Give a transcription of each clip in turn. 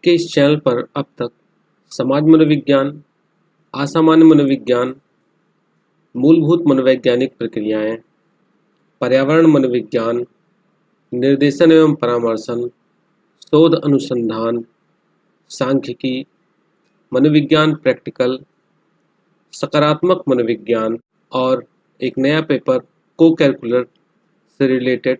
आपके इस चैनल पर अब तक समाज मनोविज्ञान, असामान्य मनोविज्ञान, मूलभूत मनोवैज्ञानिक प्रक्रियाएं, पर्यावरण मनोविज्ञान, निर्देशन एवं परामर्शन, शोध अनुसंधान, सांख्यिकी, मनोविज्ञान प्रैक्टिकल, सकारात्मक मनोविज्ञान और एक नया पेपर को कैलकुलर से रिलेटेड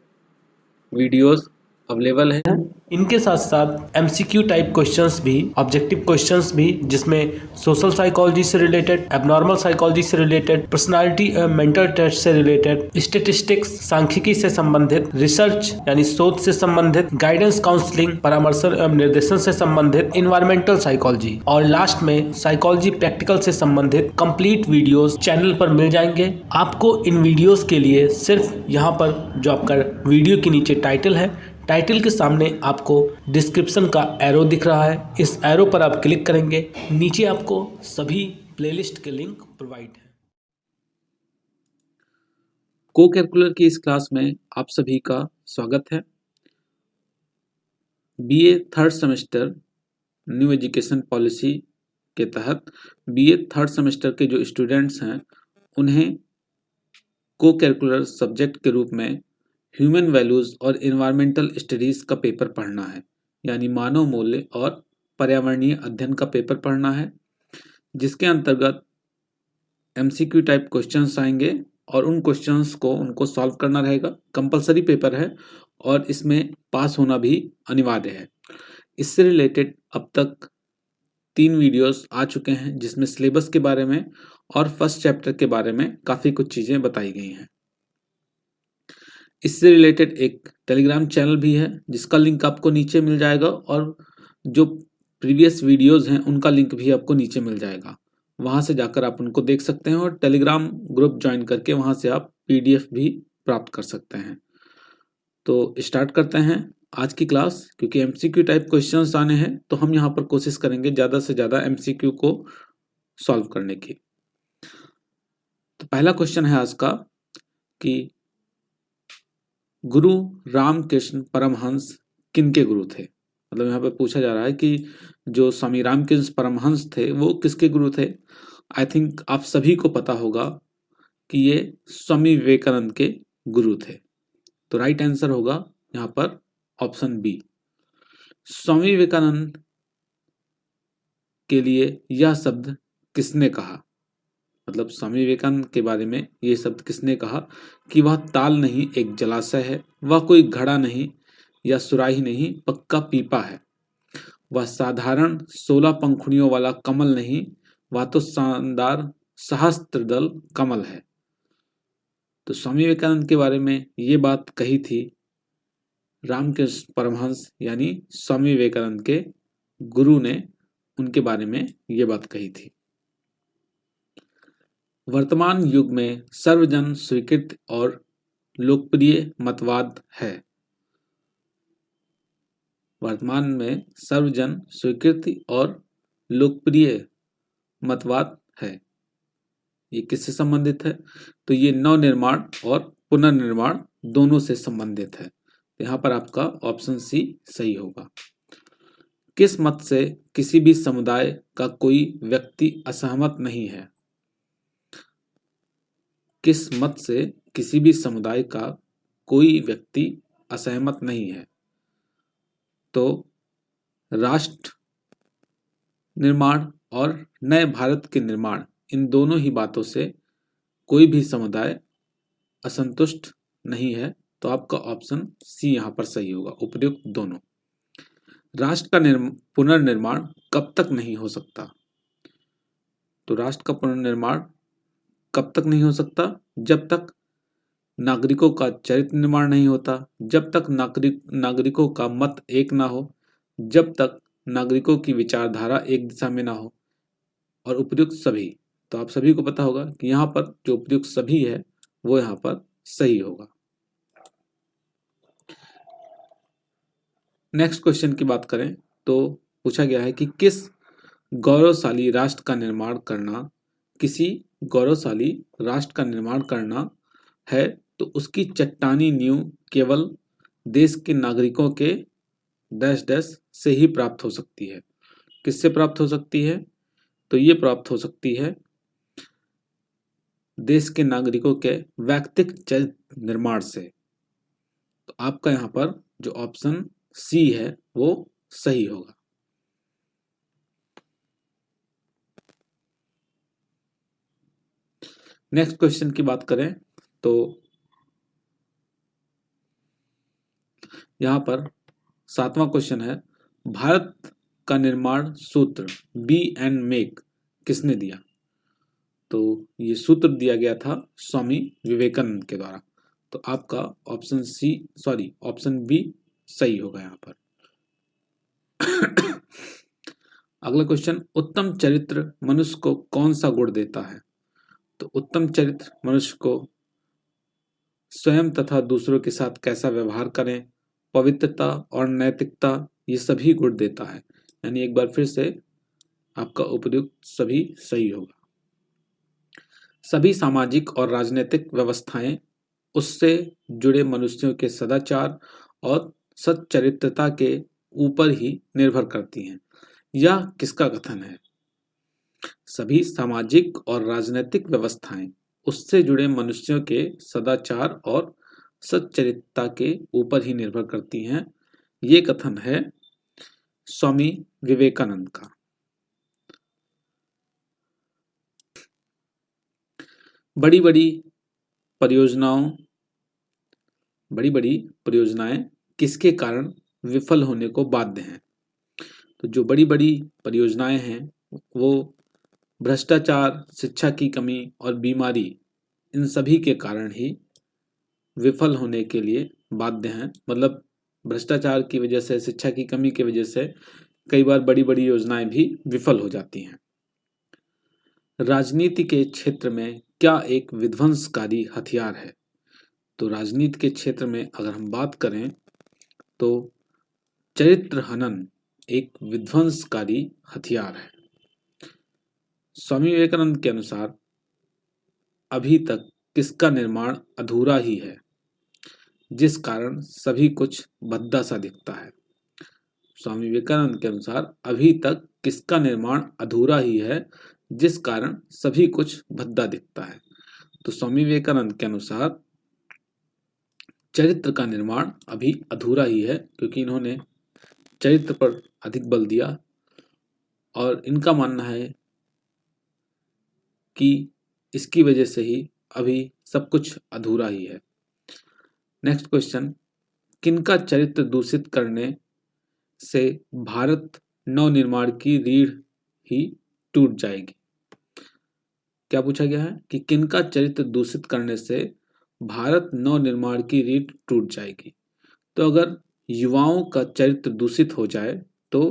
वीडियोस अवेलेबल हैं। इनके साथ साथ एमसीक्यू टाइप क्वेश्चंस भी, ऑब्जेक्टिव क्वेश्चंस भी, जिसमें सोशल साइकोलॉजी से रिलेटेड, एबनॉर्मल साइकोलॉजी से रिलेटेड, पर्सनालिटी मेंटल टेस्ट से रिलेटेड, स्टेटिस्टिक्स सांख्यिकी से संबंधित, रिसर्च यानी शोध से संबंधित, गाइडेंस काउंसलिंग परामर्शन एवं निर्देशन से संबंधित, इन्वायरमेंटल साइकोलॉजी और लास्ट में साइकोलॉजी प्रैक्टिकल से संबंधित कंप्लीट वीडियोस चैनल पर मिल जाएंगे। आपको इन वीडियोस के लिए सिर्फ यहाँ पर जो आपका वीडियो के नीचे टाइटल है, टाइटल के सामने आपको डिस्क्रिप्शन का एरो दिख रहा है, इस एरो पर आप क्लिक करेंगे, नीचे आपको सभी प्लेलिस्ट के लिंक प्रोवाइड है। को कैलकुलर की इस क्लास में आप सभी का स्वागत है। BA third semester new education policy के तहत बीए थर्ड सेमेस्टर के जो स्टूडेंट्स हैं उन्हें को कैलकुलर सब्जेक्ट के रूप में ह्यूमन वैल्यूज और इन्वायरमेंटल स्टडीज का पेपर पढ़ना है, यानी मानव मूल्य और पर्यावरणीय अध्ययन का पेपर पढ़ना है, जिसके अंतर्गत एमसीक्यू टाइप क्वेश्चंस आएंगे और उन क्वेश्चंस को उनको सॉल्व करना रहेगा। कंपलसरी पेपर है और इसमें पास होना भी अनिवार्य है। इससे रिलेटेड अब तक 3 वीडियोस आ चुके हैं, जिसमें सिलेबस के बारे में और फर्स्ट चैप्टर के बारे में काफ़ी कुछ चीज़ें बताई गई हैं। इससे रिलेटेड एक टेलीग्राम चैनल भी है, जिसका लिंक आपको नीचे मिल जाएगा और जो प्रीवियस वीडियोस हैं उनका लिंक भी आपको नीचे मिल जाएगा। वहां से जाकर आप उनको देख सकते हैं और टेलीग्राम ग्रुप ज्वाइन करके वहां से आप पीडीएफ भी प्राप्त कर सकते हैं। तो स्टार्ट करते हैं आज की क्लास। क्योंकि एमसीक्यू टाइप क्वेश्चंस आने हैं तो हम यहाँ पर कोशिश करेंगे ज़्यादा से ज़्यादा एमसीक्यू को सॉल्व करने की। तो पहला क्वेश्चन है आज का कि गुरु रामकृष्ण परमहंस किनके गुरु थे। मतलब यहाँ पे पूछा जा रहा है कि जो स्वामी रामकृष्ण परमहंस थे वो किसके गुरु थे। आई थिंक आप सभी को पता होगा कि ये स्वामी विवेकानंद के गुरु थे। तो राइट आंसर होगा यहाँ पर ऑप्शन बी। स्वामी विवेकानंद के लिए यह शब्द किसने कहा, मतलब स्वामी विवेकानंद के बारे में ये शब्द किसने कहा कि वह ताल नहीं एक जलाशय है, वह कोई घड़ा नहीं या सुराही नहीं पक्का पीपा है, वह साधारण 16 पंखुड़ियों वाला कमल नहीं, वह तो शानदार सहस्त्रदल कमल है। तो स्वामी विवेकानंद के बारे में ये बात कही थी रामकृष्ण परमहंस यानी स्वामी विवेकानंद के गुरु ने, उनके बारे में ये बात कही थी। वर्तमान युग में सर्वजन स्वीकृत और लोकप्रिय मतवाद है। वर्तमान में सर्वजन स्वीकृति और लोकप्रिय मतवाद है, ये किससे संबंधित है? तो ये नवनिर्माण और पुनर्निर्माण दोनों से संबंधित है। यहाँ पर आपका ऑप्शन सी सही होगा। किस मत से किसी भी समुदाय का कोई व्यक्ति असहमत नहीं है? किस मत से किसी भी समुदाय का कोई व्यक्ति असहमत नहीं है? तो राष्ट्र निर्माण और नए भारत के निर्माण, इन दोनों ही बातों से कोई भी समुदाय असंतुष्ट नहीं है। तो आपका ऑप्शन सी यहाँ पर सही होगा, उपयुक्त दोनों। राष्ट्र का पुनर्निर्माण कब तक नहीं हो सकता? तो राष्ट्र का पुनर्निर्माण कब तक नहीं हो सकता? जब तक नागरिकों का चरित्र निर्माण नहीं होता, जब तक नागरिकों का मत एक ना हो, जब तक नागरिकों की विचारधारा एक दिशा में ना हो, और उपयुक्त सभी। तो आप सभी को पता होगा कि यहाँ पर जो उपयुक्त सभी है वो यहाँ पर सही होगा। नेक्स्ट क्वेश्चन की बात करें तो पूछा गया है कि किस गौरवशाली राष्ट्र का निर्माण करना, किसी गौरवशाली राष्ट्र का निर्माण करना है तो उसकी चट्टानी नींव केवल देश के नागरिकों के डैश डैश से ही प्राप्त हो सकती है। किससे प्राप्त हो सकती है? तो ये प्राप्त हो सकती है देश के नागरिकों के व्यक्तिगत चरित्र निर्माण से। तो आपका यहाँ पर जो ऑप्शन सी है वो सही होगा। नेक्स्ट क्वेश्चन की बात करें तो यहाँ पर 7वां क्वेश्चन है, भारत का निर्माण सूत्र बी एंड मेक किसने दिया? तो ये सूत्र दिया गया था स्वामी विवेकानंद के द्वारा। तो आपका ऑप्शन बी सही होगा यहाँ पर। अगला क्वेश्चन, उत्तम चरित्र मनुष्य को कौन सा गुण देता है? तो उत्तम चरित्र मनुष्य को स्वयं तथा दूसरों के साथ कैसा व्यवहार करें, पवित्रता और नैतिकता, ये सभी गुण देता है। यानी एक बार फिर से आपका उपयुक्त सभी सही होगा। सभी सामाजिक और राजनीतिक व्यवस्थाएं उससे जुड़े मनुष्यों के सदाचार और सच्चरित्रता के ऊपर ही निर्भर करती हैं। यह किसका कथन है? सभी सामाजिक और राजनीतिक व्यवस्थाएं उससे जुड़े मनुष्यों के सदाचार और सच्चरित्रता के ऊपर ही निर्भर करती हैं। ये कथन है स्वामी विवेकानंद का। बड़ी बड़ी परियोजनाएं किसके कारण विफल होने को बाध्य हैं? तो जो बड़ी बड़ी परियोजनाएं हैं वो भ्रष्टाचार, शिक्षा की कमी और बीमारी, इन सभी के कारण ही विफल होने के लिए बाध्य हैं। मतलब भ्रष्टाचार की वजह से, शिक्षा की कमी की वजह से कई बार बड़ी बड़ी योजनाएं भी विफल हो जाती हैं। राजनीति के क्षेत्र में क्या एक विध्वंसकारी हथियार है? तो राजनीति के क्षेत्र में अगर हम बात करें तो चरित्र हनन एक विध्वंसकारी हथियार है। स्वामी विवेकानंद के अनुसार अभी तक किसका निर्माण अधूरा ही है, जिस कारण सभी कुछ भद्दा सा दिखता है? स्वामी विवेकानंद के अनुसार अभी तक किसका निर्माण अधूरा ही है, जिस कारण सभी कुछ भद्दा दिखता है? तो स्वामी विवेकानंद के अनुसार चरित्र का निर्माण अभी अधूरा ही है, क्योंकि इन्होंने चरित्र पर अधिक बल दिया और इनका मानना है कि इसकी वजह से ही अभी सब कुछ अधूरा ही है। नेक्स्ट क्वेश्चन, किनका चरित्र दूषित करने से भारत नवनिर्माण की रीढ़ ही टूट जाएगी? क्या पूछा गया है कि किनका चरित्र दूषित करने से भारत नवनिर्माण की रीढ़ टूट जाएगी? तो अगर युवाओं का चरित्र दूषित हो जाए तो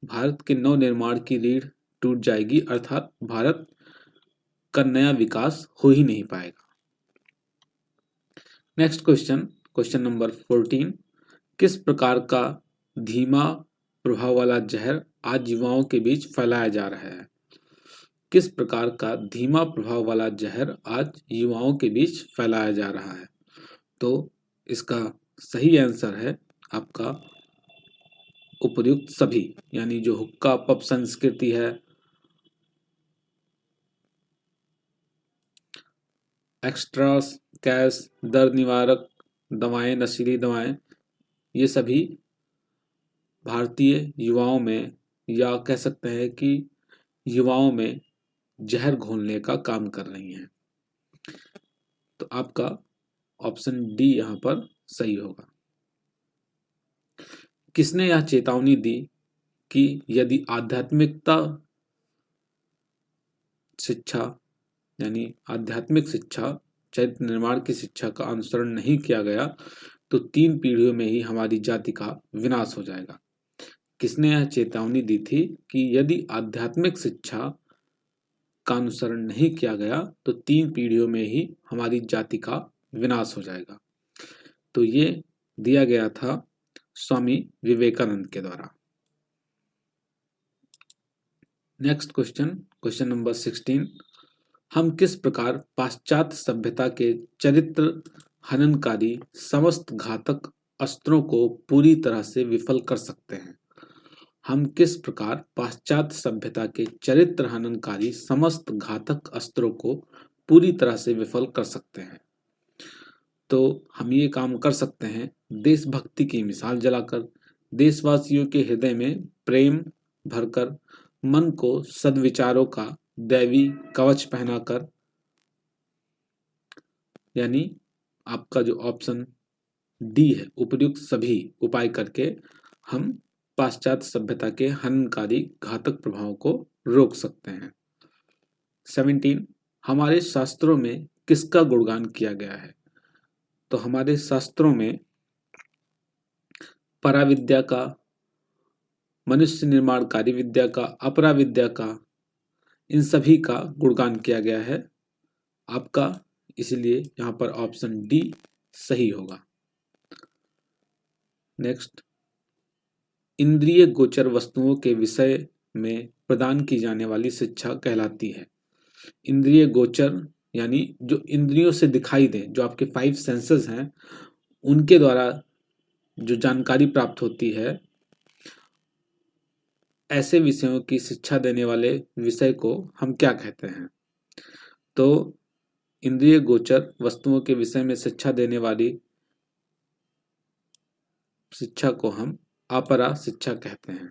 भारत के नवनिर्माण की रीढ़ टूट जाएगी, अर्थात भारत का नया विकास हो ही नहीं पाएगा। नेक्स्ट क्वेश्चन नंबर 14, किस प्रकार का धीमा प्रभाव वाला जहर आज युवाओं के बीच फैलाया जा रहा है? किस प्रकार का धीमा प्रभाव वाला जहर आज युवाओं के बीच फैलाया जा रहा है? तो इसका सही आंसर है आपका उपयुक्त सभी, यानी जो हुक्का पब संस्कृति है, एक्स्ट्रास, कैश, दर्द निवारक दवाएं, नशीली दवाएं, ये सभी भारतीय युवाओं में, या कह सकते हैं कि युवाओं में जहर घोलने का काम कर रही हैं। तो आपका ऑप्शन डी यहां पर सही होगा। किसने यह चेतावनी दी कि यदि आध्यात्मिकता शिक्षा यानी आध्यात्मिक शिक्षा, चरित्र निर्माण की शिक्षा का अनुसरण नहीं किया गया तो 3 पीढ़ियों में ही हमारी जाति का विनाश हो जाएगा? किसने यह चेतावनी दी थी कि यदि आध्यात्मिक शिक्षा का अनुसरण नहीं किया गया तो 3 पीढ़ियों में ही हमारी जाति का विनाश हो जाएगा? तो ये दिया गया था स्वामी विवेकानंद के द्वारा। नेक्स्ट क्वेश्चन नंबर 16, हम किस प्रकार पाश्चात्य सभ्यता के चरित्र हननकारी समस्त घातक अस्त्रों को पूरी तरह से विफल कर सकते हैं? हम किस प्रकार पाश्चात्य सभ्यता के चरित्र हननकारी समस्त घातक अस्त्रों को पूरी तरह से विफल कर सकते हैं? तो हम ये काम कर सकते हैं देशभक्ति की मिसाल जलाकर, देशवासियों के हृदय में प्रेम भरकर, मन को सद्विचारों का दैवी कवच पहनाकर, यानी आपका जो ऑप्शन डी है, उपर्युक्त सभी उपाय करके हम पाश्चात्य सभ्यता के हननकारी घातक प्रभावों को रोक सकते हैं। 17 हमारे शास्त्रों में किसका गुणगान किया गया है? तो हमारे शास्त्रों में पराविद्या का, मनुष्य निर्माणकारी विद्या का, अपरा विद्या का, इन सभी का गुणगान किया गया है आपका, इसलिए यहाँ पर ऑप्शन डी सही होगा। नेक्स्ट, इंद्रिय गोचर वस्तुओं के विषय में प्रदान की जाने वाली शिक्षा कहलाती है। इंद्रिय गोचर यानी जो इंद्रियों से दिखाई दे, जो आपके 5 सेंसेस हैं, उनके द्वारा जो जानकारी प्राप्त होती है, ऐसे विषयों की शिक्षा देने वाले विषय को हम क्या कहते हैं? तो इंद्रिय गोचर वस्तुओं के विषय में शिक्षा देने वाली शिक्षा को हम अपरा शिक्षा कहते हैं।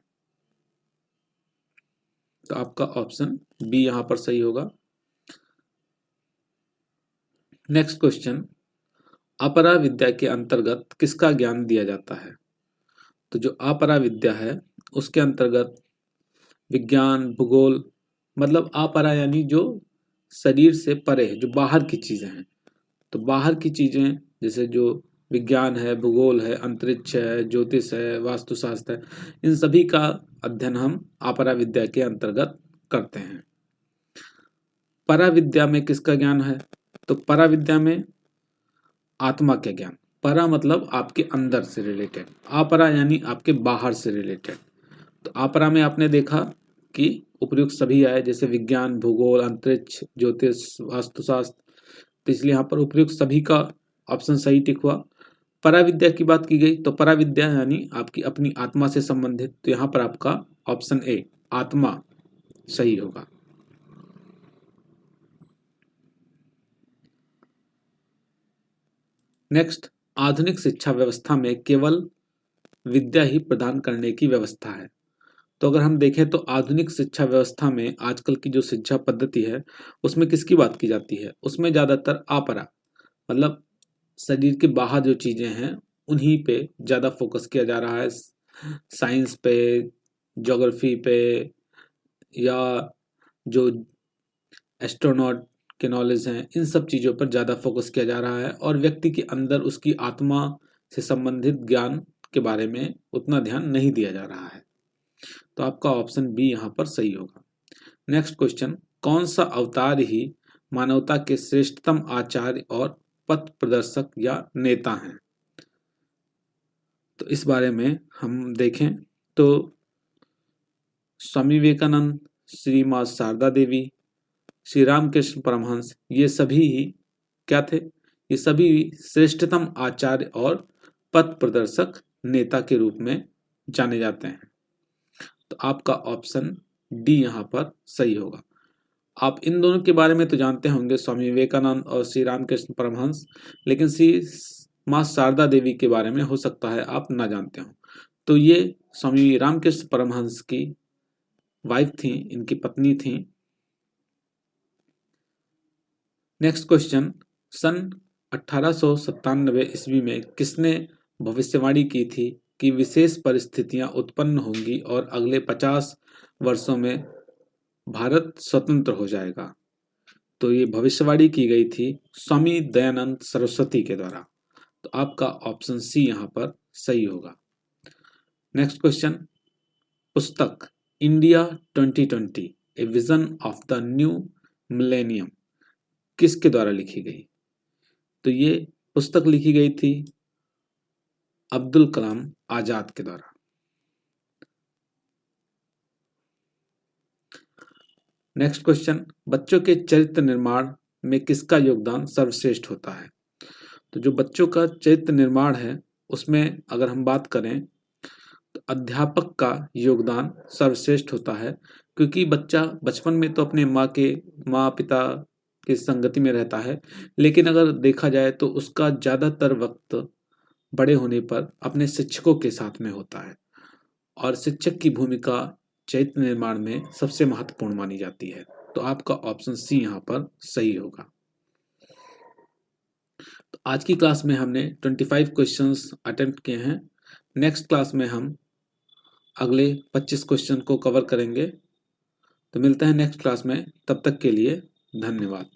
तो आपका ऑप्शन बी यहां पर सही होगा। नेक्स्ट क्वेश्चन, अपरा विद्या के अंतर्गत किसका ज्ञान दिया जाता है? तो जो अपरा विद्या है उसके अंतर्गत विज्ञान, भूगोल, मतलब अपरा यानी जो शरीर से परे है, जो बाहर की चीजें हैं। तो बाहर की चीजें जैसे जो विज्ञान है, भूगोल है, अंतरिक्ष है, ज्योतिष है, वास्तुशास्त्र है, इन सभी का अध्ययन हम अपरा विद्या के अंतर्गत करते हैं। पराविद्या में किसका ज्ञान है? तो पराविद्या में आत्मा के ज्ञान। परा मतलब आपके अंदर से रिलेटेड, अपरा यानी आपके बाहर से रिलेटेड। तो अपरा में आपने देखा कि उपयुक्त सभी आए, जैसे विज्ञान, भूगोल, अंतरिक्ष, ज्योतिष, वास्तुशास्त्र, तो इसलिए यहाँ पर उपयुक्त सभी का ऑप्शन सही टिक हुआ। पराविद्या की बात की गई तो पराविद्या यानी आपकी अपनी आत्मा से संबंधित, तो यहाँ पर आपका ऑप्शन ए आत्मा सही होगा। नेक्स्ट, आधुनिक शिक्षा व्यवस्था में केवल विद्या ही प्रदान करने की व्यवस्था है। तो अगर हम देखें तो आधुनिक शिक्षा व्यवस्था में आजकल की जो शिक्षा पद्धति है उसमें किसकी बात की जाती है? उसमें ज्यादातर अपरा मतलब शरीर के बाहर जो चीजें हैं उन्हीं पे ज्यादा फोकस किया जा रहा है। साइंस पे, ज्योग्राफी पे, या जो एस्ट्रोनॉट के नॉलेज हैं, इन सब चीजों पर ज्यादा फोकस किया जा रहा है और व्यक्ति के अंदर उसकी आत्मा से संबंधित ज्ञान के बारे में उतना ध्यान नहीं दिया जा रहा है। तो आपका ऑप्शन बी यहाँ पर सही होगा। नेक्स्ट क्वेश्चन, कौन सा अवतार ही मानवता के श्रेष्ठतम आचार्य और पथ प्रदर्शक या नेता हैं? तो इस बारे में हम देखें तो स्वामी विवेकानंद, श्री मां शारदा देवी, श्री रामकृष्ण परमहंस, ये सभी ही क्या थे? ये सभी श्रेष्ठतम आचार्य और पथ प्रदर्शक नेता के रूप में जाने जाते हैं। तो आपका ऑप्शन डी यहाँ पर सही होगा। आप इन दोनों के बारे में तो जानते होंगे, स्वामी विवेकानंद और श्री रामकृष्ण परमहंस, लेकिन श्री मां शारदा देवी के बारे में हो सकता है आप ना जानते हो। तो ये स्वामी रामकृष्ण परमहंस की वाइफ थी, इनकी पत्नी थी। नेक्स्ट क्वेश्चन, सन 1897 ईस्वी में किसने भविष्यवाणी की थी कि विशेष परिस्थितियां उत्पन्न होंगी और अगले 50 वर्षों में भारत स्वतंत्र हो जाएगा? तो ये भविष्यवाणी की गई थी स्वामी दयानंद सरस्वती के द्वारा। तो आपका ऑप्शन सी यहाँ पर सही होगा। नेक्स्ट क्वेश्चन, पुस्तक India 2020 a vision of the new millennium किसके द्वारा लिखी गई? तो ये पुस्तक लिखी गई थी अब्दुल कलाम आजाद के द्वारा। नेक्स्ट क्वेश्चन, बच्चों के चरित्र निर्माण में किसका योगदान सर्वश्रेष्ठ होता है? तो जो बच्चों का चरित्र निर्माण है उसमें अगर हम बात करें तो अध्यापक का योगदान सर्वश्रेष्ठ होता है, क्योंकि बच्चा बचपन में तो अपने माँ पिता की संगति में रहता है, लेकिन अगर देखा जाए तो उसका ज़्यादातर वक्त बड़े होने पर अपने शिक्षकों के साथ में होता है, और शिक्षक की भूमिका चरित्र निर्माण में सबसे महत्वपूर्ण मानी जाती है। तो आपका ऑप्शन सी यहाँ पर सही होगा। तो आज की क्लास में हमने 25 क्वेश्चंस अटेम्प्ट किए हैं। नेक्स्ट क्लास में हम अगले 25 क्वेश्चन को कवर करेंगे। तो मिलते हैं नेक्स्ट क्लास में, तब तक के लिए धन्यवाद।